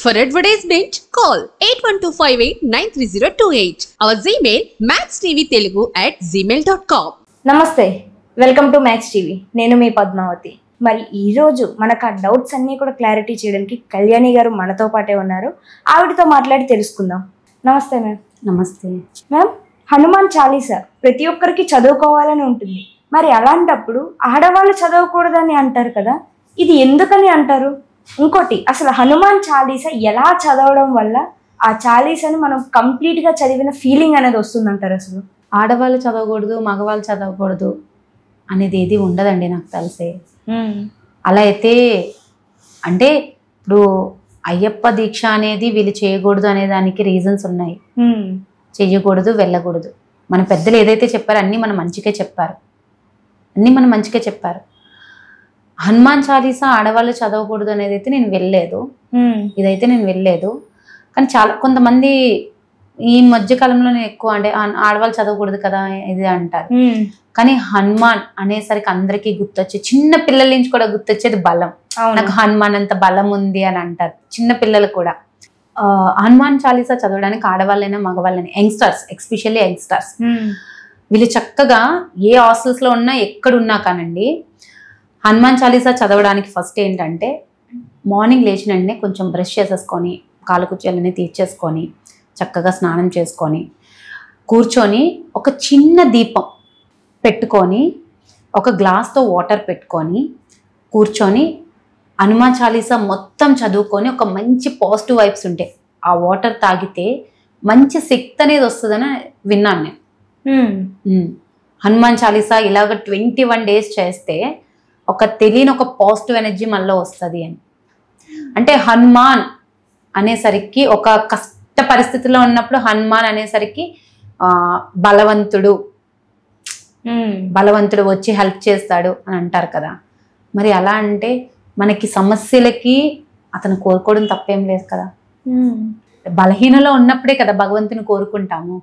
For advertisement, call 8125893028. Our Gmail maxtvtelugu@gmail.com. నమస్తే, welcome to max TV. నేను మీ పద్మావతి. మరి ఈరోజు మనకు ఆ డౌట్స్ అన్నీ కూడా క్లారిటీ చేయడానికి కళ్యాణి గారు మనతో పాటే ఉన్నారు. ఆవిడతో మాట్లాడి తెలుసుకుందాం. నమస్తే మ్యామ్. నమస్తే మ్యామ్, హనుమాన్ చాలీసా ప్రతి ఒక్కరికి చదువుకోవాలని ఉంటుంది. మరి అలాంటప్పుడు ఆడవాళ్ళు చదవకూడదని అంటారు కదా, ఇది ఎందుకని అంటారు? ఇంకోటి, అసలు హనుమాన్ చాలీసా ఎలా చదవడం వల్ల ఆ చాలీసాని మనం కంప్లీట్గా చదివిన ఫీలింగ్ అనేది వస్తుందంటారు? అసలు ఆడవాళ్ళు చదవకూడదు, మగవాళ్ళు చదవకూడదు అనేది ఏది ఉండదండి నాకు తెలిసే. అలా అయితే అంటే ఇప్పుడు అయ్యప్ప దీక్ష అనేది వీళ్ళు చేయకూడదు అనే దానికి రీజన్స్ ఉన్నాయి. చేయకూడదు, వెళ్ళకూడదు. మన పెద్దలు ఏదైతే చెప్పారో అన్నీ మన మంచిగా చెప్పారు, హనుమాన్ చాలీసా ఆడవాళ్ళు చదవకూడదు అనేది అయితే నేను వెళ్ళలేదు. కానీ చాలా కొంతమంది ఈ మధ్య కాలంలో నేను ఎక్కువ అంటే ఆడవాళ్ళు చదవకూడదు కదా ఇది అంటారు. కానీ హనుమాన్ అనేసరికి అందరికీ గుర్తొచ్చే, చిన్న పిల్లల నుంచి కూడా గుర్తొచ్చేది బలం. నాకు హనుమాన్ అంత బలం ఉంది అని అంటారు చిన్న పిల్లలు కూడా. హనుమాన్ చాలీసా చదవడానికి ఆడవాళ్ళైనా మగవాళ్ళైనా, యంగ్స్టర్స్, ఎస్పెషల్లీ యంగ్స్టర్స్, వీళ్ళు చక్కగా ఏ హాస్టల్స్ లో ఉన్నా ఎక్కడున్నా కానండి హనుమాన్ చాలీసా చదవడానికి ఫస్ట్ ఏంటంటే మార్నింగ్ లేచిన వెంటనే కొంచెం బ్రష్ చేసేసుకొని కాలు కుర్చీలన్నీ తీర్చేసుకొని చక్కగా స్నానం చేసుకొని కూర్చొని ఒక చిన్న దీపం పెట్టుకొని ఒక గ్లాస్తో వాటర్ పెట్టుకొని కూర్చొని హనుమాన్ చాలీసా మొత్తం చదువుకొని ఒక మంచి పాజిటివ్ వైబ్స్ ఉంటాయి. ఆ వాటర్ తాగితే మంచి శక్తి అనేది వస్తుందని విన్నాను నేను. హనుమాన్ చాలీసా ఇలాగ 21 days చేస్తే ఒక తెలియని ఒక పాజిటివ్ ఎనర్జీ మనలో వస్తుంది అని. అంటే హనుమాన్ అనేసరికి ఒక కష్ట పరిస్థితిలో ఉన్నప్పుడు హనుమాన్ అనేసరికి బలవంతుడు వచ్చి హెల్ప్ చేస్తాడు అని అంటారు కదా. మరి అలా అంటే మనకి సమస్యలకి అతను కోరుకోవడం తప్పేం లేదు కదా. బలహీనలో ఉన్నప్పుడే కదా భగవంతుని కోరుకుంటాము.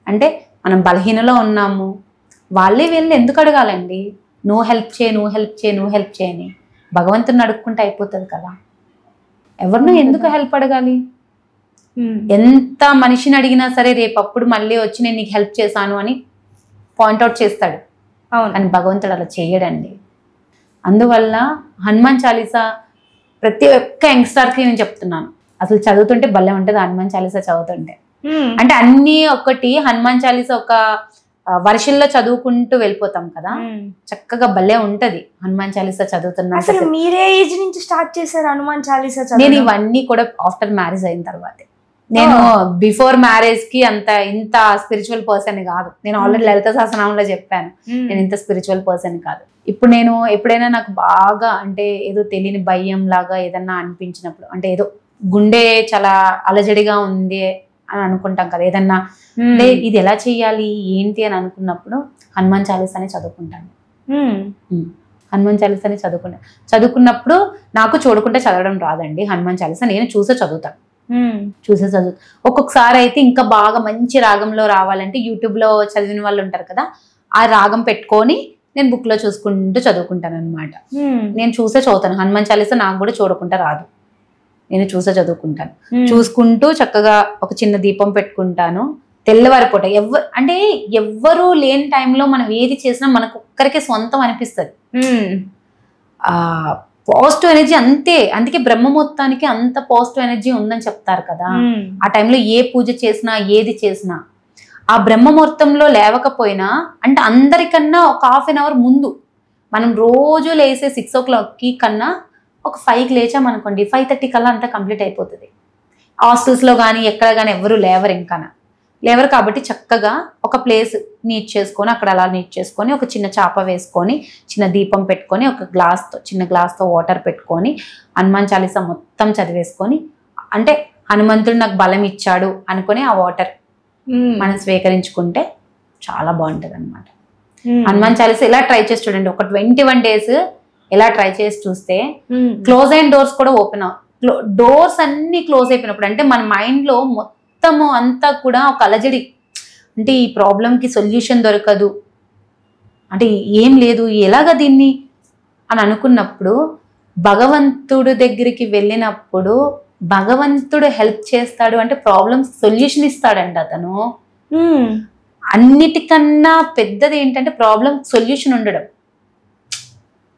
అంటే మనం బలహీనలో ఉన్నాము, వాళ్ళే వీళ్ళు ఎందుకు అడగాలండి? నువ్వు హెల్ప్ చేయని భగవంతుని అడుక్కుంటే అయిపోతుంది కదా. ఎవరినో ఎందుకు హెల్ప్ అడగాలి? ఎంత మనిషిని అడిగినా సరే రేపప్పుడు మళ్ళీ వచ్చి నేను నీకు హెల్ప్ చేశాను అని పాయింట్అవుట్ చేస్తాడు. కానీ భగవంతుడు అలా చేయడండి. అందువల్ల హనుమాన్ చాలీసా ప్రతి ఒక్క యంగ్స్టర్కి నేను చెప్తున్నాను, అసలు చదువుతుంటే భలే ఉంటుంది హనుమాన్ చాలీసా చదువుతుంటే. అంటే అన్ని ఒకటి హనుమాన్ చాలీసా ఒక వర్షంలో చదువుకుంటూ వెళ్ళిపోతాం కదా, చక్కగా భలే ఉంటది హనుమాన్ చాలీసా చదువుతున్నా. అసలు మీరే ఏజ్ నుంచి స్టార్ట్ చేశారు హనుమాన్ చాలీసా? నేను ఇవన్నీ కూడా ఆఫ్టర్ మ్యారేజ్ అయిన తర్వాతే. నేను బిఫోర్ మ్యారేజ్ కి ఇంత స్పిరిచువల్ పర్సన్ కాదు. నేను ఆల్రెడీ లలిత సహస్రనామంలో చెప్పాను, నేను ఇంత స్పిరిచువల్ పర్సన్ కాదు. ఇప్పుడు నేను ఎప్పుడైనా నాకు బాగా అంటే ఏదో తెలియని భయం లాగా ఏదన్నా అనిపించినప్పుడు, అంటే ఏదో గుండె చాలా అలజడిగా ఉంది అని అనుకుంటాం కదా, ఏదన్నా అంటే ఇది ఎలా చెయ్యాలి ఏంటి అని అనుకున్నప్పుడు హనుమాన్ చాలీసాని చదువుకుంటాను. హనుమాన్ చాలీసాని చదువుకున్నప్పుడు నాకు చూడకుండా చదవడం రాదండి హనుమాన్ చాలీసా. నేను చూసే చదువుతాను. ఒక్కొక్కసారి అయితే ఇంకా బాగా మంచి రాగంలో రావాలంటే యూట్యూబ్ లో చదివిన వాళ్ళు ఉంటారు కదా, ఆ రాగం పెట్టుకొని నేను బుక్ లో చూసుకుంటూ చదువుకుంటాను అనమాట. నేను చూసే చదువుతాను హనుమాన్ చాలీసా. నాకు కూడా చూడకుండా రాదు, నేను చూసే చదువుకుంటాను. చూసుకుంటూ చక్కగా ఒక చిన్న దీపం పెట్టుకుంటాను. తెల్లవారిపూట ఎవ్వరూ లేని టైంలో మనం ఏది చేసినా మనకు ఒక్కరికే సొంతం అనిపిస్తుంది. పాజిటివ్ ఎనర్జీ అంతే. అందుకే బ్రహ్మ మొత్తానికి అంత పాజిటివ్ ఎనర్జీ ఉందని చెప్తారు కదా. ఆ టైంలో ఏ పూజ చేసినా ఏది చేసినా ఆ బ్రహ్మ ముహూర్తంలో లేవకపోయినా, అంటే అందరికన్నా ఒక 1/2 hour ముందు మనం రోజు లేసే 6 o'clock కన్నా ఒక 5కి లేచామనుకోండి, 5:30 కల్లా అంతా కంప్లీట్ అయిపోతుంది. హాస్టల్స్లో కానీ ఎక్కడ కానీ ఎవరు లేవరు కాబట్టి చక్కగా ఒక ప్లేస్ నీట్ చేసుకొని అక్కడ అలా నీట్ చేసుకొని ఒక చిన్న చాప వేసుకొని చిన్న దీపం పెట్టుకొని ఒక చిన్న గ్లాస్తో వాటర్ పెట్టుకొని హనుమాన్ చాలీసా మొత్తం చదివేసుకొని, అంటే హనుమంతుడు నాకు బలం ఇచ్చాడు అనుకొని ఆ వాటర్ మనం స్వీకరించుకుంటే చాలా బాగుంటుంది అనమాట. హనుమాన్ చాలీసా ఇలా ట్రై చేసి చూడండి. ఒక 21 days ఎలా ట్రై చేసి చూస్తే క్లోజ్ అయిన డోర్స్ కూడా ఓపెన్ డోర్స్ అన్ని క్లోజ్ అయిపోయినప్పుడు, అంటే మన మైండ్ లో మొత్తము అంతా కూడా ఒక అలజడి, అంటే ఈ ప్రాబ్లంకి సొల్యూషన్ దొరకదు, అంటే ఏం లేదు ఎలాగ దీన్ని అని అనుకున్నప్పుడు భగవంతుడి దగ్గరికి వెళ్ళినప్పుడు భగవంతుడు హెల్ప్ చేస్తాడు అంటే ప్రాబ్లమ్స్ సొల్యూషన్ ఇస్తాడండి అతను. ఉమ్, అన్నిటికన్నా పెద్దది ఏంటంటే ప్రాబ్లం సొల్యూషన్ ఉండడం.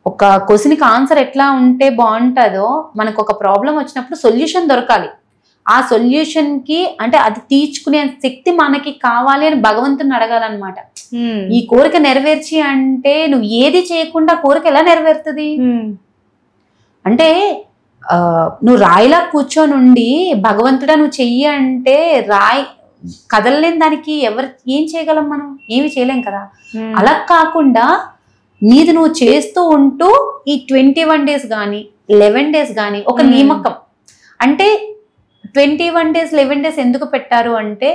ఒక క్వశ్చన్కి ఆన్సర్ ఎట్లా ఉంటే బాగుంటుందో మనకు ఒక ప్రాబ్లం వచ్చినప్పుడు సొల్యూషన్ దొరకాలి. ఆ సొల్యూషన్కి అంటే అది తీర్చుకునే శక్తి మనకి కావాలి అని భగవంతుని అడగాలన్నమాట. ఉమ్, ఈ కోరిక నెరవేర్చి అంటే నువ్వు ఏది చేయకుండా కోరిక ఎలా నెరవేరుతుంది ఉమ్, అంటే నువ్వు రాయిలా కూర్చొని ఉండి భగవంతుడా నువ్వు చెయ్యి అంటే రాయి కదలలేని దానికి ఎవరు ఏం చేయగలం, మనం ఏమి చేయలేం కదా. ఉమ్, అలా కాకుండా నీది నువ్వు చేస్తూ ఉంటూ ఈ 21 days కానీ 11 days కానీ ఒక నియమకం అంటే 21 days 11 days ఎందుకు పెట్టారు అంటే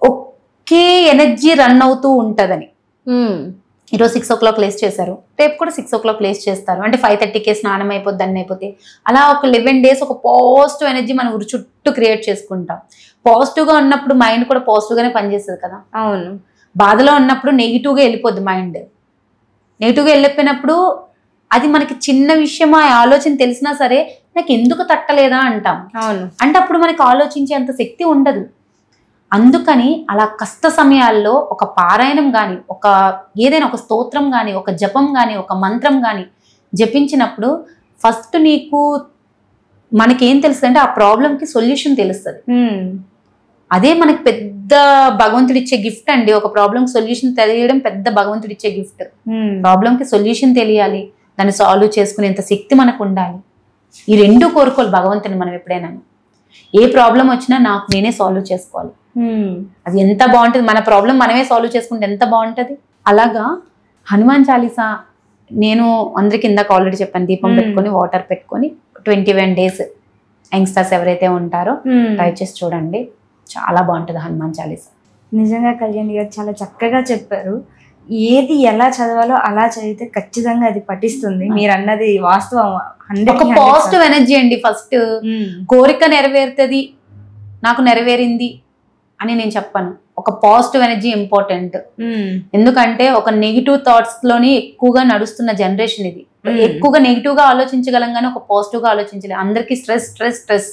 ఒకే ఎనర్జీ రన్ అవుతూ ఉంటుందని. ఈరోజు 6 o'clock లేస్ చేశారు, రేపు కూడా 6 o'clock లేస్ చేస్తారు అంటే 5:30కే స్నానం అయిపోద్ది, అన్నీ అయిపోతే అలా ఒక 11 days ఒక పాజిటివ్ ఎనర్జీ మనం ఊరి చుట్టూ క్రియేట్ చేసుకుంటాం. పాజిటివ్గా ఉన్నప్పుడు మైండ్ కూడా పాజిటివ్గానే పనిచేస్తుంది కదా. అవును. బాధలో ఉన్నప్పుడు నెగిటివ్గా వెళ్ళిపోద్ది మైండ్. నెగిటివ్గా వెళ్ళిపోయినప్పుడు అది మనకి చిన్న విషయం ఆ ఆలోచన తెలిసినా సరే నాకు ఎందుకు తట్టలేదా అంటాం. అవును. అంటే అప్పుడు మనకి ఆలోచించే అంత శక్తి ఉండదు. అందుకని అలా కష్ట సమయాల్లో ఒక పారాయణం కానీ ఒక ఏదైనా ఒక స్తోత్రం కానీ ఒక జపం కానీ ఒక మంత్రం కానీ జపించినప్పుడు ఫస్ట్ నీకు మనకేం తెలుస్తుంది అంటే ఆ ప్రాబ్లంకి సొల్యూషన్ తెలుస్తుంది. అదే మనకి పెద్ద భగవంతుడు ఇచ్చే గిఫ్ట్ అండి. ఒక ప్రాబ్లం సొల్యూషన్ తెలియడం పెద్ద భగవంతుడు ఇచ్చే గిఫ్ట్. ప్రాబ్లంకి సొల్యూషన్ తెలియాలి, దాన్ని సాల్వ్ చేసుకునేంత శక్తి మనకు ఉండాలి. ఈ రెండు కోరుకోవాలి భగవంతుని మనం ఎప్పుడైనా. ఏ ప్రాబ్లం వచ్చినా నాకు నేనే సాల్వ్ చేసుకోవాలి. అది ఎంత బాగుంటుంది, మన ప్రాబ్లం మనమే సాల్వ్ చేసుకుంటే ఎంత బాగుంటుంది. అలాగా హనుమాన్ చాలీసా నేను అందరికి ఇందాక ఆల్రెడీ చెప్పాను, దీపం పెట్టుకొని వాటర్ పెట్టుకొని 21 days యంగ్స్టర్స్ ఎవరైతే ఉంటారో ట్రై చేసి చూడండి, చాలా బాగుంటుంది హనుమాన్ చాలీసా. నిజంగా కళ్యాణి గారు చాలా చక్కగా చెప్పారు. ఏది ఎలా చదవాలో అలా చదివితే ఖచ్చితంగా అది పఠిస్తుంది. మీరు అన్నది వాస్తవం. ఒక పాజిటివ్ ఎనర్జీ అండి. ఫస్ట్ కోరిక నెరవేరుతుంది, నాకు నెరవేరింది అని నేను చెప్పాను. ఒక పాజిటివ్ ఎనర్జీ ఇంపార్టెంట్. ఎందుకంటే ఒక నెగిటివ్ థాట్స్ లోని ఎక్కువగా నడుస్తున్న జనరేషన్ ఇది. ఎక్కువగా నెగిటివ్ గా ఆలోచించగలం కానీ ఒక పాజిటివ్ గా ఆలోచించలేం. అందరికి స్ట్రెస్ స్ట్రెస్ స్ట్రెస్.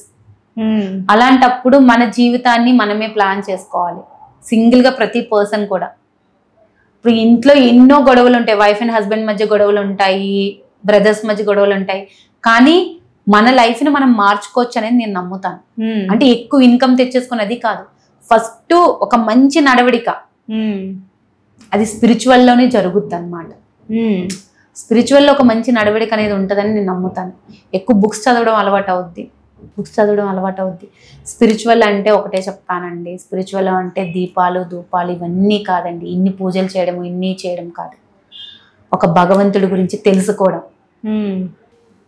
అలాంటప్పుడు మన జీవితాన్ని మనమే ప్లాన్ చేసుకోవాలి. సింగిల్ గా ప్రతి పర్సన్ కూడా. ఇప్పుడు ఇంట్లో ఎన్నో గొడవలు ఉంటాయి, వైఫ్ అండ్ హస్బెండ్ మధ్య గొడవలు ఉంటాయి, బ్రదర్స్ మధ్య గొడవలు ఉంటాయి, కానీ మన లైఫ్ ని మనం మార్చుకోవచ్చు అనేది నేను నమ్ముతాను. అంటే ఎక్కువ ఇన్కమ్ తెచ్చేసుకున్నది కాదు, ఫస్ట్ ఒక మంచి నడవడిక అది స్పిరిచువల్ లోనే జరుగుద్ది అనమాట. స్పిరిచువల్ లో ఒక మంచి నడవడిక అనేది ఉంటుందని నేను నమ్ముతాను. ఎక్కువ బుక్స్ చదవడం అలవాటు అవుద్ది. స్పిరిచువల్ అంటే ఒకటే చెప్తానండి, స్పిరిచువల్ అంటే దీపాలు ధూపాలు ఇవన్నీ కాదండి, ఇన్ని పూజలు చేయడం ఇన్ని చేయడం కాదు. ఒక భగవంతుడి గురించి తెలుసుకోవడం,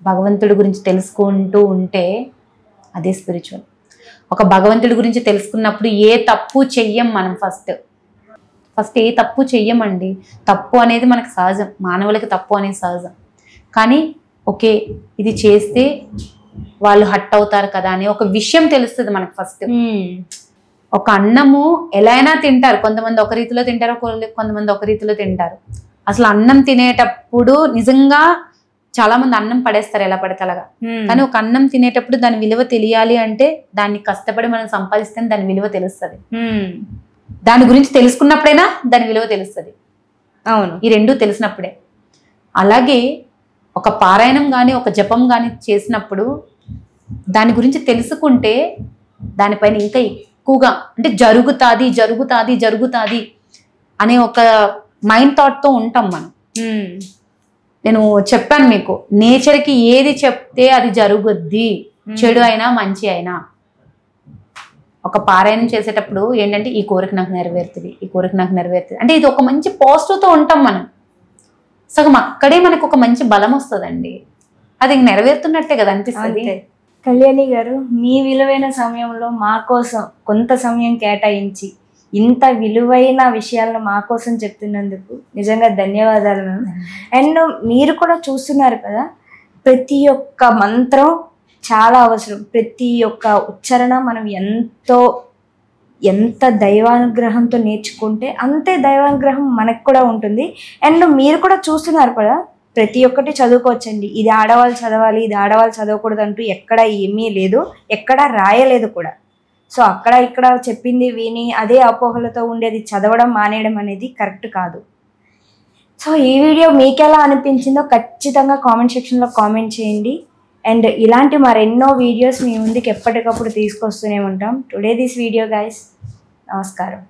భగవంతుడి గురించి తెలుసుకుంటూ ఉంటే అదే స్పిరిచువల్. ఒక భగవంతుడి గురించి తెలుసుకున్నప్పుడు ఏ తప్పు చెయ్యం మనం. ఫస్ట్ ఏ తప్పు చెయ్యమండి. తప్పు అనేది మనకు సహజం, మానవులకి తప్పు అనేది సహజం. కానీ ఓకే ఇది చేస్తే వాళ్ళు హట్ అవుతారు కదా అని ఒక విషయం తెలుస్తుంది మనకు ఫస్ట్. ఒక అన్నము ఎలా అయినా తింటారు, కొంతమంది ఒక రీతిలో తింటారు, కొంతమంది ఒక రీతిలో తింటారు. అసలు అన్నం తినేటప్పుడు నిజంగా చాలా మంది అన్నం పడేస్తారు ఎలా పడితే అలాగా. కానీ ఒక అన్నం తినేటప్పుడు దాని విలువ తెలియాలి అంటే దాన్ని కష్టపడి మనం సంపాదిస్తే దాని విలువ తెలుస్తుంది. దాని గురించి తెలుసుకున్నప్పుడైనా దాని విలువ తెలుస్తుంది. అవును, ఈ రెండు తెలిసినప్పుడే. అలాగే ఒక పారాయణం కానీ ఒక జపం కానీ చేసినప్పుడు దాని గురించి తెలుసుకుంటే దానిపైన ఇంకా ఎక్కువగా అంటే జరుగుతాది అనే ఒక మైండ్ థాట్తో ఉంటాం మనం. నేను చెప్పాను మీకు, నేచర్కి ఏది చెప్తే అది జరుగుద్ది, చెడు అయినా మంచి అయినా. ఒక పారాయణం చేసేటప్పుడు ఏంటంటే ఈ కోరిక నాకు నెరవేరుతుంది అంటే ఇది ఒక మంచి పాజిటివ్తో ఉంటాం మనం. సగం అక్కడే మనకు ఒక మంచి బలం వస్తుందండి, అది నెరవేరుతున్నట్టే కదా అనిపిస్తుంది. కళ్యాణి గారు, మీ విలువైన సమయంలో మా కోసం కొంత సమయం కేటాయించి ఇంత విలువైన విషయాలను మా కోసం చెప్తున్నందుకు నిజంగా ధన్యవాదాలు మ్యామ్. అండ్ మీరు కూడా చూస్తున్నారు కదా, ప్రతి ఒక్క మంత్రం చాలా అవసరం. ప్రతి ఒక్క ఉచ్చారణ మనం ఎంత దైవానుగ్రహంతో నేర్చుకుంటే అంతే దైవానుగ్రహం మనకు కూడా ఉంటుంది. అండ్ మీరు కూడా చూస్తున్నారు కదా, ప్రతి ఒక్కటి చదువుకోవచ్చండి. ఇది ఆడవాళ్ళు చదవాలి, ఇది ఆడవాళ్ళు చదవకూడదు అంటూ ఎక్కడ ఏమీ లేదు, ఎక్కడ రాయలేదు కూడా. సో అక్కడ ఇక్కడ చెప్పింది విని అదే అపోహలతో ఉండేది చదవడం మానేయడం అనేది కరెక్ట్ కాదు. సో ఈ వీడియో మీకు ఎలా అనిపించిందో ఖచ్చితంగా కామెంట్ సెక్షన్లో కామెంట్ చేయండి. అండ్ ఇలాంటి మరెన్నో వీడియోస్ మీ ముందుకు ఎప్పటికప్పుడు తీసుకొస్తూనే ఉంటాం. Today this video guys. నమస్కారం.